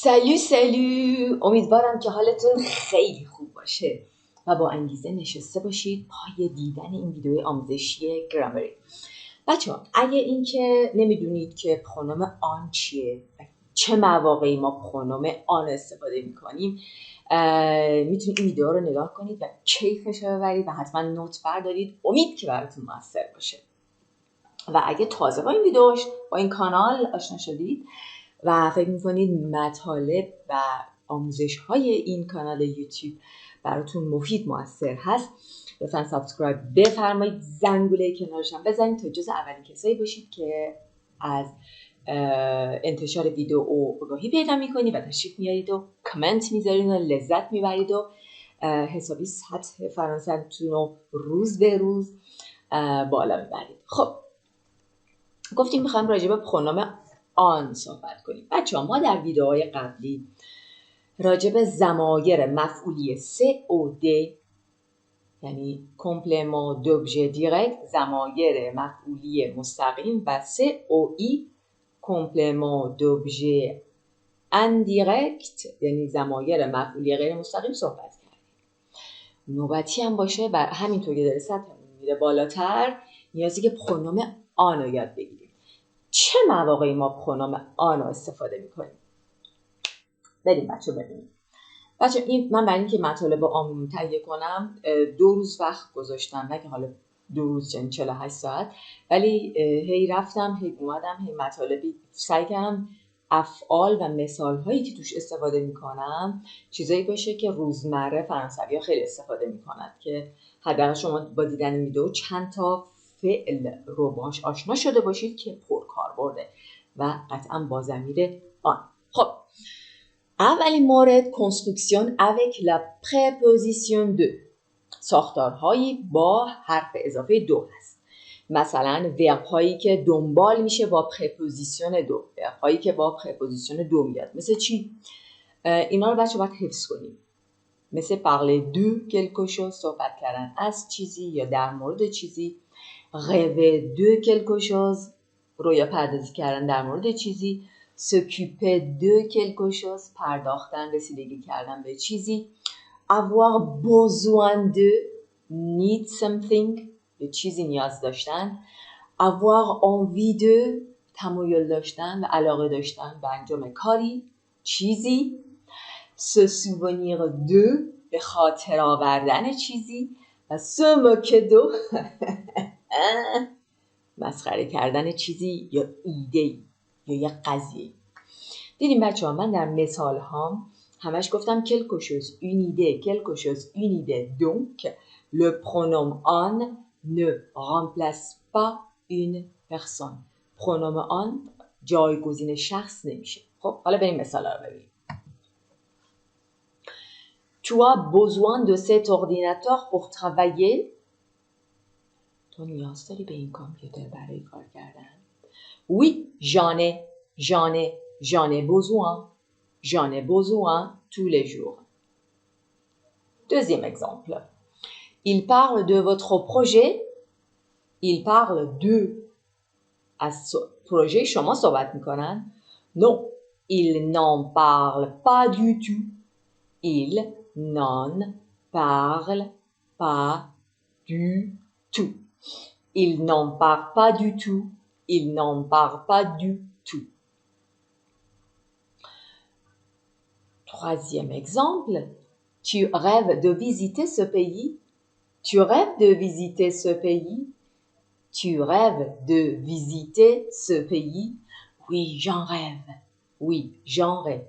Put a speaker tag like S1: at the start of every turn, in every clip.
S1: سلو امیدوارم که حالتون خیلی خوب باشه و با انگیزه نشسته باشید پای دیدن این ویدیوی آموزشی گرامری. بچه‌ها اگه این که نمیدونید که پرونوم آن چیه و چه مواقعی ما پرونوم آن استفاده میکنیم، میتونید این ویدیو رو نگاه کنید و کیفش رو ببرید و حتما نوت بردارید. امید که براتون موثر باشه. و اگه تازه با این ویدیو با این کانال آشنا شدید و فکر میکنید مطالب و آموزش‌های این کانال یوتیوب براتون مفید موثر هست، لطفاً سابسکرایب بفرمایید، زنگوله کنارش هم بزنید تا جز اولین کسایی باشید که از انتشار ویدیو آگاهی پیدا میکنید و تشریف میارید و کامنت میذارید و لذت میبرید و حسابی سطح فرانسه‌تون رو روز به روز بالا میبرید. خب گفتیم میخوایم راجع به پرونوم آن صحبت کنیم. بچه‌ها ما در ویدیوهای قبلی راجع به ضمایر مفعولی سه او د، یعنی کمپلمان دوبژه دیرکت، ضمایر مفعولی مستقیم، و سه او ای کمپلمان دوبژه اندیرکت، یعنی ضمایر مفعولی غیر مستقیم صحبت کردیم. نوبتی هم باشه و همینطور که داره سطحمون میره بالاتر نیازی که پرونوم آن رو یاد بگیریم. چه مواقعی ما پرونوم آن رو استفاده میکنیم؟ بریم بچه ببینیم. بچه این من برای اینکه مطالب رو آموزی تهیه کنم 2 روز وقت گذاشتم، نه که حالا 2 روز یعنی 48 ساعت، ولی هی رفتم هی اومدم هی مطالبی سعی کردم افعال و مثال هایی که توش استفاده میکنم چیزایی باشه که روزمره فرانسوی‌ها خیلی استفاده میکنن، که حداقل شما با دیدن ویدیو چند تا فعل رو باهاش آشنا شده باشید که پرکاربرده و قطعا با ضمیر آن. خب اولین مورد کنسترکسیون avec la préposition de، ساختارهایی با حرف اضافه دو هست. مثلا ورب هایی که دنبال میشه با پرپوزیسیون دو، ورب هایی که با پرپوزیسیون دو میاد. مثل چی؟ اینا رو بچه باید حفظ کنیم. مثل parler de quelque chose، صحبت کردن از چیزی یا در مورد چیزی. rêver de quelque chose، رویا پردازی کردن در مورد چیزی. s'occuper de quelque chose، پرداختن، رسیدگی کردن به چیزی. avoir besoin de، need something، به چیزی نیاز داشتن. avoir envie de، تمایل داشتن و علاقه داشتن به انجام کاری، چیزی. se souvenir de، به خاطر آوردن چیزی. و se moquer de، مسخره کردن چیزی یا ایده‌ای یا یک قضیه. دیدیم بچه ها من در مثال هام همش گفتم quelque chose, une idée, quelque chose, une idée. Donc le pronom on ne remplace pas une personne. پرونوم آن جایگزین شخص نمیشه. خب حالا بریم مثال رو ببینیم. Tu as besoin de cet ordinateur pour travailler. تو نیاز داری به این کامپیوتر برای کار کردن؟ Oui, j'en ai besoin tous les jours. Deuxième exemple. Il parle de votre projet. Il parle de، از پروژه شما صحبت میکنن؟ Non, il n'en parle pas du tout. Il n'en parle pas du tout. Il n'en parle pas du tout. Il n'en parle pas du tout. Troisième exemple. Tu rêves de visiter ce pays? Tu rêves de visiter ce pays? Tu rêves de visiter ce pays? Oui, j'en rêve. Oui, j'en rêve.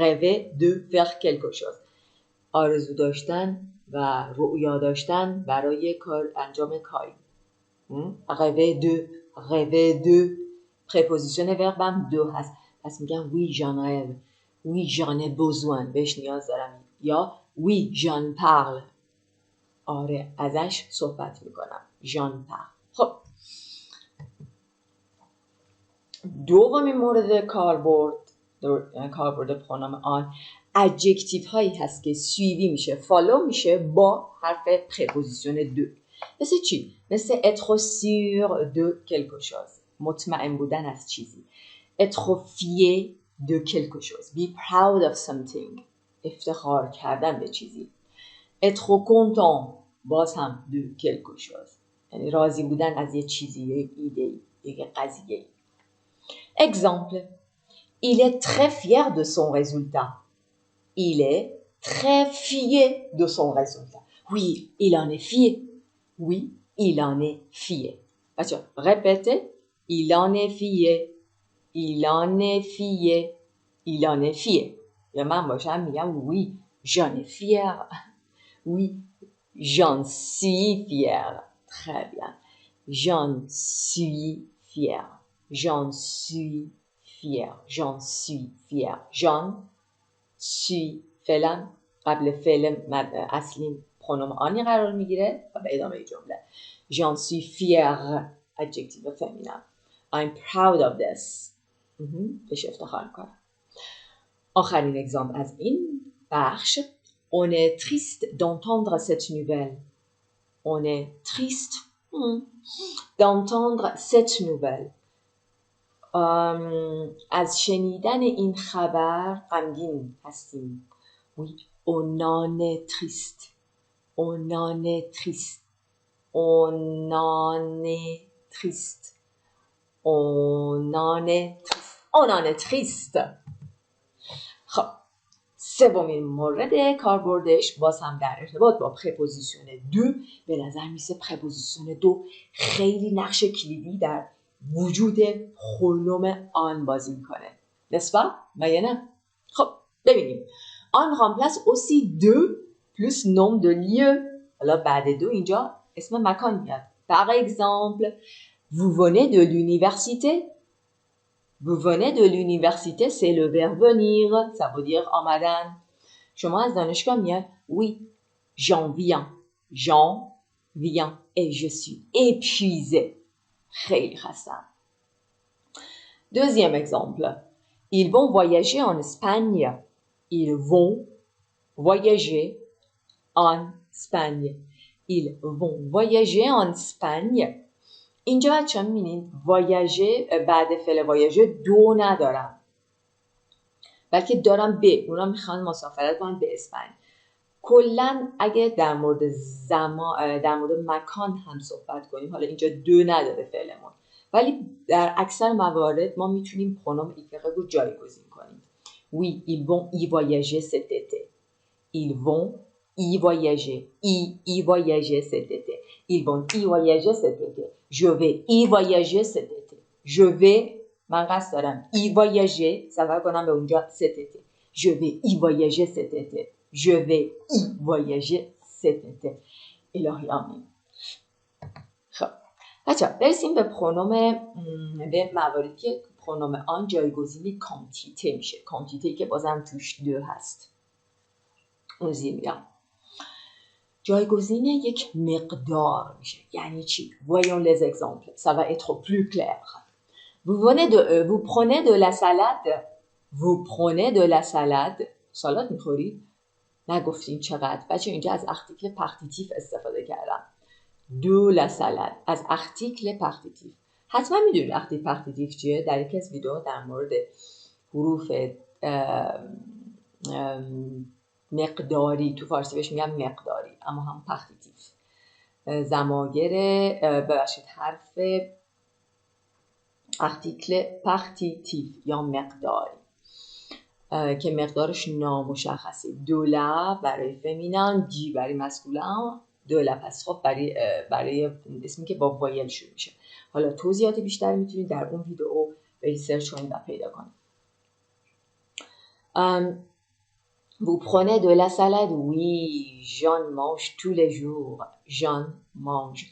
S1: Rêver de faire quelque chose. آرزو داشتن و رؤیا داشتن برای کار انجام کاری. rêver de préposition verbe دو هست. پس میگم oui j'en rêve. oui j'en ai besoin، بهش نیاز دارم. یا oui j'en parle، آره ازش صحبت میکنم. j'en parle. خب دومین مورد کاربرد پرونوم آن ادجکتیو هایی هست که سویوی میشه، فالو میشه با حرف پرپوزیسیون دو. مثل چی؟ مثل être sûr de quelque chose، مطمئن بودن از چیزی. être fier de quelque chose. Be proud of something. افتخار کردن به چیزی. être content. باز هم de quelque chose. یعنی راضی بودن از یه چیزی، یک ایده، یک قضیه. Exemple. Il est très fier de son résultat. Il est très fier de son résultat. Oui, il en est fier. Oui, il en est fier. Attention, répétez. Il en est fier. Il en est fier. Il en est fier. Et moi, j'aime bien. Oui, j'en ai fier. Oui, j'en suis fier. Très bien. J'en suis fier. J'en suis fier. J'en suis fier. J'en suis فعلا قبل فعل اصلی پرونوم آنی قرار میگیره و به ادامه جمله. J'en suis fier. adjective féminin. I'm proud of this. بهش افتخار میکنم. آخرین اگزامپل از این بخش. On est triste d'entendre cette nouvelle. On est triste d'entendre cette nouvelle. از شنیدن این خبر غمگین هستیم. Oui, on en est triste. On en est triste. On en est triste. On en est triste. On en est triste. خب سومین مورد کاربردش باز هم در ارتباط با پرپوزیسیون دو. به نظر میسه پرپوزیسیون دو خیلی نقش کلیدی در وجود پرونوم آن بازی میکنه. نسبت؟ مگه نه؟ خب ببینیم. آن remplace aussi de plus nom de lieu. حالا بعد دو اینجا اسم مکان میاد. Par exemple, vous venez de l'université. Vous venez de l'université, c'est le verbe venir. Ça veut dire آمدن. شما از دانشگاه میاد. Oui, j'en viens. J'en viens. Et je suis épuisée. خیلی خستم. Deuxième exemple. Ils vont voyager en Espagne. Ils vont voyager en Espagne. Ils vont voyager en Espagne. اینجا بچه میبینید واژه بعد فعل واژه دو ندارم، بلکه دارم به اونا میخوان مسافرت کنن به اسپانیا. کلا اگه در مورد زمان در مورد مکان هم صحبت کنیم، حالا اینجا دو نداره فعلمون، ولی در اکثر موارد ما میتونیم پرونوم ایفقه رو جایگزین کنیم. Oui, ils vont y voyager cet été. Ils vont y voyager. Y voyager cet été. Ils vont y voyager cet été. Je vais y voyager cet été. Je vais من قصد دارم y voyager سفر کنم به اونجا cet été. Je vais y voyager cet été. Je vais y voyager cet été. الهی آمین. خب بچه برسیم به پرونوم، به مواردی که پرونوم آن جایگزین کانتیته میشه. کانتیته که بازم توش دو هست. اون زیر میام. جایگزین یک مقدار میشه. یعنی چی؟ Voyons les exemples. Ça va être plus clair. Vous prenez de la salade. Vous prenez de la salade. سالاد میخورید؟ نگفتیم چقدر. بچه اینجا از ارتیکل پارتیتیف استفاده کردم. De la salade. از ارتیکل پارتیتیف. حتما میدونید ارتیکل پارتیتیف چیه؟ در یکی از ویدیوها در مورد حروف مقداری، تو فارسی بهش میگم مقداری اما هم پارتیتیف، ضمایر ببخشید حرف ارتیکل پارتیتیف یا مقداری که مقدارش نامشخصه. دولا برای فمینان، دی برای مسکولان، دولا پس خب برای اسمی که با وایل شروع میشه. حالا توضیحات بیشتر میتونید در اون ویدیو ریسرچ کنید و پیدا کنید. Vous prenez de la salade? Oui, j'en mange tous les jours. J'en mange.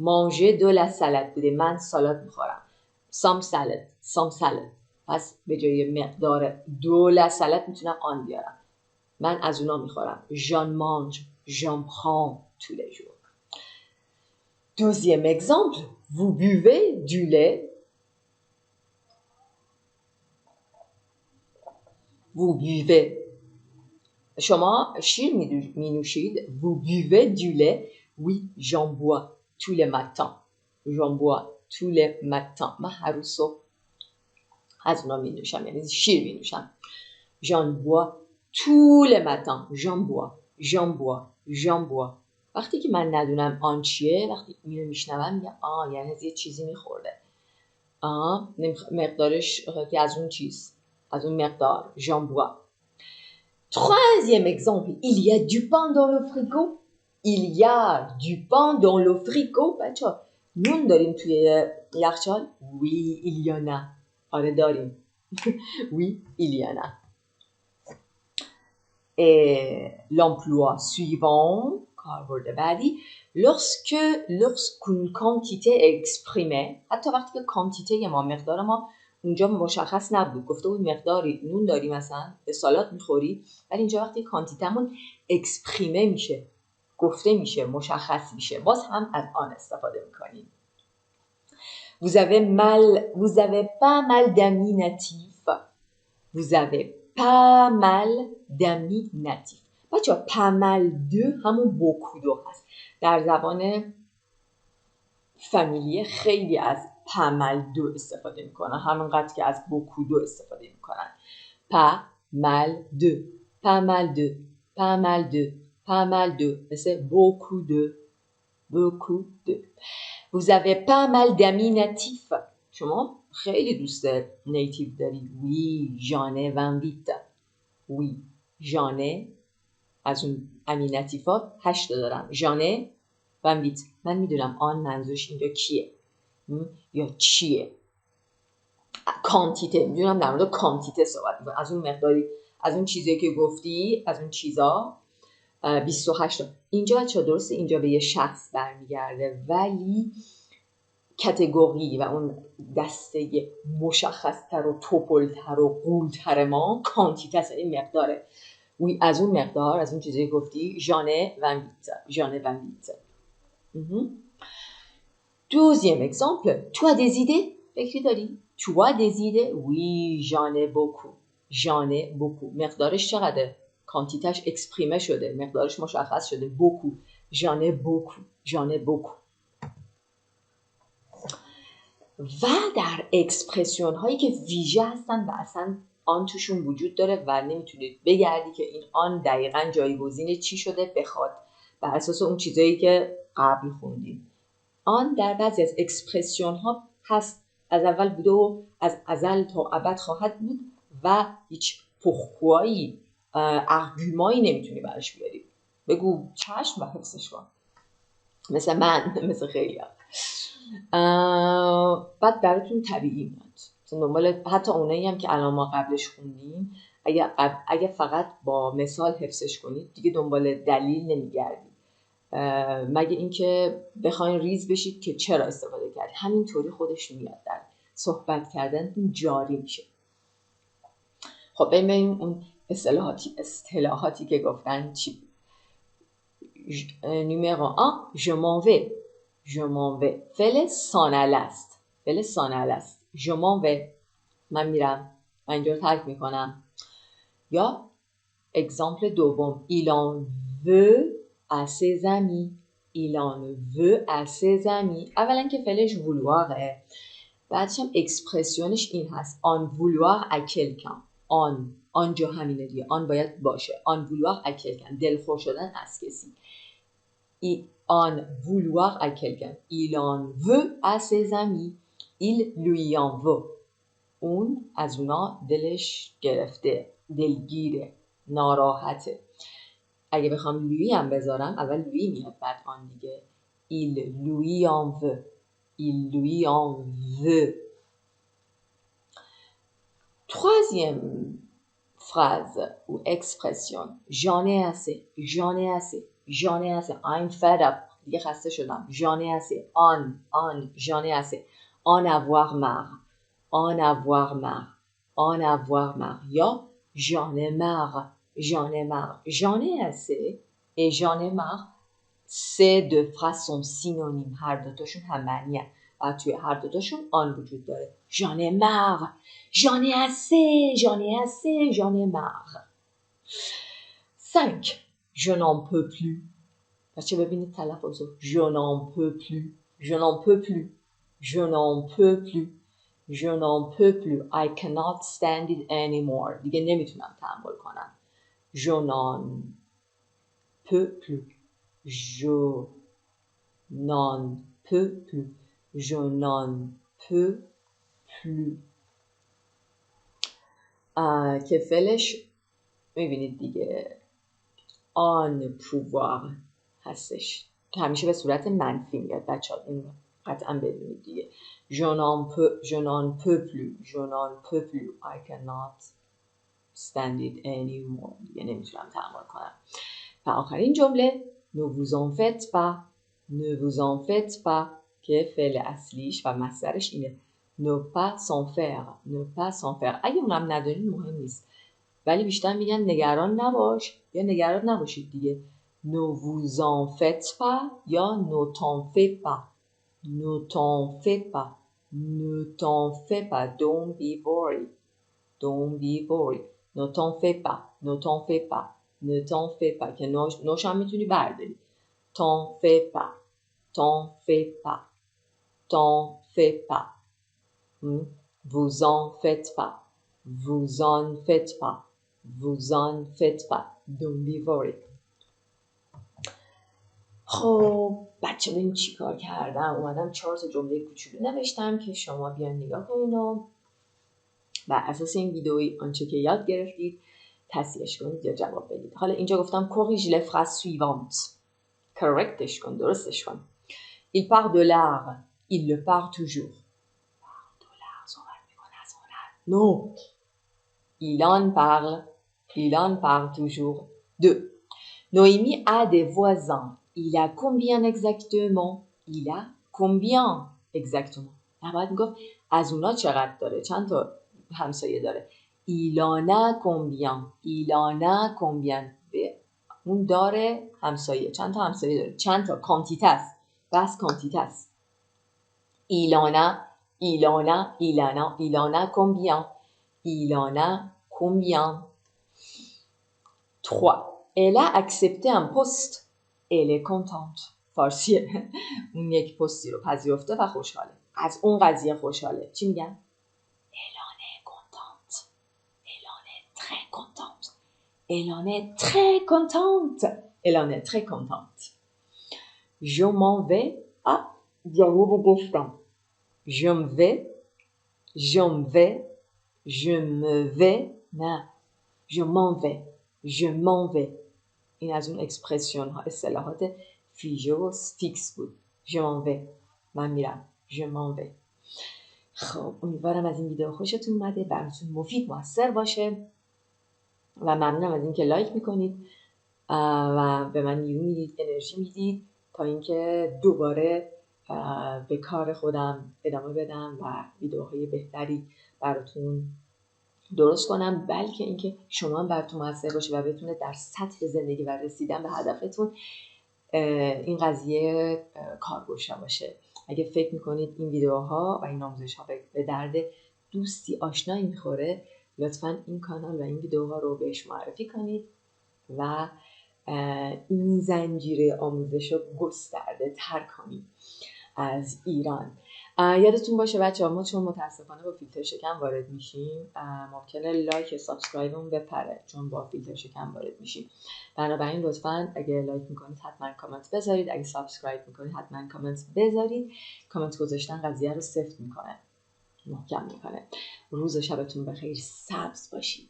S1: Manger de la salade بوده. من سالاد میخورم. Some salad. Some salad. پس به جای مقدار دو la salade میتونم آن بیارم. من از اونا میخورم. J'en mange. J'en prends tous les jours. Deuxième exemple. Vous buvez du lait. Vous buvez. شما شیر می نوشید. Vous buvez du lait? Oui, j'en bois tous les matins. J'en bois tous les matins. من هر روز صبح از اونا می نوشم، یعنی شیر می نوشم. j'en bois tous les matins. j'en bois j'en bois j'en bois. وقتی که من ندونم آن چیه، وقتی اینو میشنوم میگم یعنی از یه چیزی میخورده. مقدارش از اون چیز، از اون مقدار. j'en bois. Troisième exemple, il y a du pain dans le frigo. il y a du pain dans le frigo. بچه‌ها نون داریم توی یخچال؟ oui il y en a. آره داریم. oui il y en a. Et l'emploi suivant, کاربرد بعدی، lorsqu'une quantité est exprimée. حتی وقتی که quantité ما، مقدار ما اونجا مشخص نبود، گفته بود مقداری نون داری مثلا به سالاد میخوری، ولی اینجا وقتی کانتیتمون اکسپریمه میشه، گفته میشه، مشخص میشه، باز هم از آن استفاده میکنیم. vous avez pas mal d'amis natifs. vous avez pas mal d'amis natifs. بچه ها pas mal de همون beaucoup de هست. در زبان فامیلیه خیلی از pas mal de استفاده میکنن، همونقدر که از beaucoup de استفاده میکنن. pas mal de pas mal de pas mal de pas mal de مثل beaucoup de beaucoup de. vous avez pas mal d'amis natifs. شما خیلی دوست نیتیو داری. oui j'en ai 28. oui j'en ai از اون امی نتیفا 8 دارم. j'en ai 28. من میدونم آن منظورش اینجا کیه یا چیه. کانتیته، میدونم در مورد کانتیته صحبت میکنم، از اون مقداری، از اون چیزی که گفتی، از اون چیزا. 28 اینجا چه درسته، اینجا به یه شخص برمیگرده، ولی کاتگوری و اون دسته مشخصتر و توپلتر و قولتر ما کانتیته است، این مقداره. از اون مقدار، از اون چیزی که گفتی، ژانه و ویت. Deuxième exemple, tu as des idées؟ فکری داری؟ tu as des idées؟ oui j'en ai beaucoup. j'en ai beaucoup. مقدارش چقدره؟ کانتیتش اکسپریمه شده، مقدارش مشخص شده. beaucoup. j'en ai beaucoup. j'en ai beaucoup. و در اکسپرسیون هایی که ویژه هستن و اصلا آن توشون وجود داره و نمیتونید بگردی که این آن دقیقاً جایگزین چی شده، بخواد بر اساس اون چیزایی که قبل خوندیم. آن در بعضی از اکسپرسیون ها هست، از اول بوده و از ازل تا ابد خواهد بود و هیچ پخکوایی، ارگومایی نمیتونی برش بیاری. بگو چشم و حفظش کن، مثل من، مثل خیلی ها. بعد براتون طبیعی میاد. دنبال حتی اونایی هم که الان ما قبلش خوندیم، اگه فقط با مثال حفظش کنید دیگه دنبال دلیل نمیگردید، مگه اینکه بخواین ریز بشید که چرا استفاده کردید. همینطوری خودش میاد، در صحبت کردن جاری میشه. خب ببینیم اون اصطلاحاتی که گفتن چی بود. numéro 1 je m'en vais. je m'en vais. فعل سانل است. فعل سانل است. je m'en vais. من میرم. من اینجا رو ترک میکنم. یا اگزامپل دوم il en veut à ses amis. il en veut à ses amis. اولا که فعلش vouloirه، بعدش هم اکسپرسیونش این هست en vouloir à quelqu'un. آنجا همینه دیگه، آن باید باشه. en vouloir à quelqu'un، دلخور شدن از کسی. en vouloir à quelqu'un. il en veut à ses amis. il lui en veut. اون از اونا دلش گرفته، دلگیره، ناراحته. اگه بخوام لوی هم بذارم، اول لوی میاد بعد آن دیگه. il lui en veut. il lui en veut. Troisième phrase ou expression, j'en ai assez. j'en ai assez. j'en ai assez. I'm fed up. دیگه خسته شدم. j'en ai assez. j'en ai assez. en avoir marre. en avoir marre. en avoir marre. یا j'en ai marre. j'en ai marre. j'en ai assez et j'en ai marre. ces deux phrases sont synonymes. هر دوتاشون هم معنیه و توی هر دوتاشون آن وجود داره. j'en ai marre. j'en ai assez. j'en ai assez. j'en ai marre. 5 je n'en peux plus. بچه ببینید تلفظو. je n'en peux plus. je n'en peux plus. je n'en peux plus. Je n'en peux plus. I cannot stand it anymore. دیگه نمیتونم تحمل کنم. Je n'en peux plus. Je n'en peux plus. Je n'en peux plus. که فعلش میبینید دیگه آن pouvoir هستش که همیشه به صورت منفی میاد بچه‌ها، این قطعا بدونید دیگه. Je n'en peux plus. Je n'en peux plus. I cannot stand it anymore. دیگه نمیتونم تحمل کنم. و آخرین جمله ne vous en faites pas. Ne vous en faites pas که فعل اصلیش و مصدرش اینه. ne pas s'en faire. ne pas s'en faire. اگه اونم ندارین مهم نیست، ولی بیشتر میگن نگران نباش یا نگران نباشید دیگه. ne vous en faites pas یا ne t'en fais pas. ne t'en fais pas. ne t'en fais pas. Don't be worried. Don't be worried. ne t'en fais pas. ne t'en fais pas. ne t'en fais pas که نوش هم میتونی برداری. t'en fais pas. t'en fais pas. t'en fais pas. vous en faites pas. vous en faites pas. vous en faites pas. Don't be worried. خب بچه ببین چی کار کردم. اومدم 4 جمله کوچولو نوشتم که شما بیان نگاه کنین و بر اساس این ویدئوی آنچه که یاد گرفتید تصحیحش کنید یا جواب بدید. حالا اینجا گفتم corrige les phrases suivantes. correctش کن، درستش کن. il part de l'art. il le part toujours. دلار صحبت میکنه از هنر. non. il en parle. il en parle toujours. 2. Noémie a des voisins. Il a combien exactement? Il a combien exactement? نباید میگفت از اونا چقدر داره، چند تا همسایه داره. il en a combien? il en a combien? اون داره همسایه، چند تا همسایه داره، چند تا کانتیته است، بس کانتیته است. il en a il en a il en a il en a combien? il en a combien? 3. Elle a accepté un poste. Elle est contente. فارسیه. اون یک پستی رو پذیرفته و خوشحاله. از اون قضیه خوشحاله. چی میگن؟ Elle en est contente. Elle en est très contente. Elle en est très contente. Elle en est très contente. Je m'en vais. جواب گفتم. Je me vais. Je me vais. Je me vais. نه. Je m'en vais. Je m'en vais. این از اون اکسپرسیون ها، اصطلاحات فیژه و فیکس بود. je m'en vais. من میرم. je m'en vais. خب امیدوارم از این ویدیو خوشتون اومده، براتون مفید موثر باشه و ممنونم از اینکه لایک میکنید و به من نیرو میدید، انرژی میدید تا اینکه دوباره به کار خودم ادامه بدم و ویدیوهای بهتری براتون درست کنم، بلکه اینکه شما هم براتون موثر باشه و بتونه در سطح زندگی و رسیدن به هدفتون این قضیه کارگشا باشه. اگه فکر میکنید این ویدیوها و این آموزش‌ها به درد دوستی آشنایی میخوره، لطفاً این کانال و این ویدیوها رو بهش معرفی کنید و این زنجیره آموزش رو گسترده تر کنید از ایران. یادتون باشه بچه‌ها، ما چون متاسفانه با فیلتر شکم وارد میشیم ممکنه لایک سابسکرایبمون بپره چون با فیلتر شکم وارد میشیم. بنابراین لطفاً اگه لایک میکنید حتما کامنت بذارید، اگه سابسکرایب میکنید حتما کامنت بذارید. کامنت گذاشتن قضیه رو سفت میکنه، محکم میکنه. روز و شبتون بخیر، سبز باشید.